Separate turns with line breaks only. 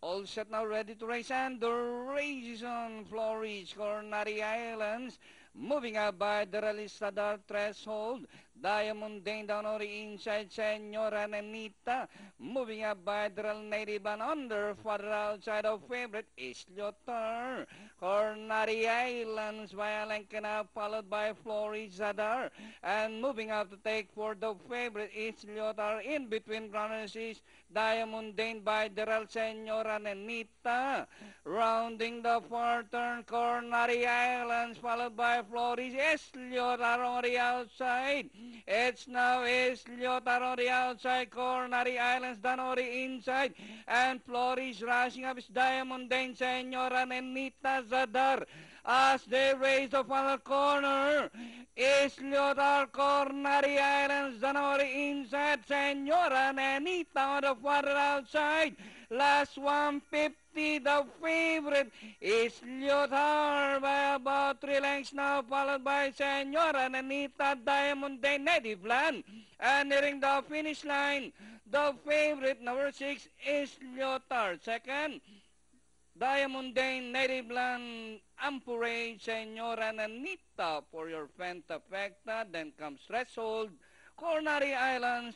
All set now, ready to race, and the race is on. Flores, Coronary Islands, moving up by the Realizador Threshold. Diamond Dane down on the inside, Senora Nenita, moving up by the Real Native and under, further outside of favorite is Lyotar. Coronary Islands by Alencana, followed by Florizador, and moving up to take for the favorite is Lyotar. In between runners is Diamond Dane by the Real Senora Nenita, rounding the far turn, Coronary Islands, followed by Flores. Yes, Lyotar on the outside. It's now is Lyotar on the outside, Coronary Islands down on the inside, and Flores rushing up is Diamond Dane, Senora Nenita, Zadar. As they raise the final corner, is Lyotar, Coronary Islands down on the inside, Senora Nenita on the further outside. Last 150, the favorite is Lyotar by about 3 lengths now, followed by Senora Nenita, Diamond Dane, Native Land. And nearing the finish line, the favorite, number 6, is Lyotar. Second, Diamond Dane, Native Land, Ampure, Senora Nenita for your Pentafecta. Then comes Threshold, Coronary Islands,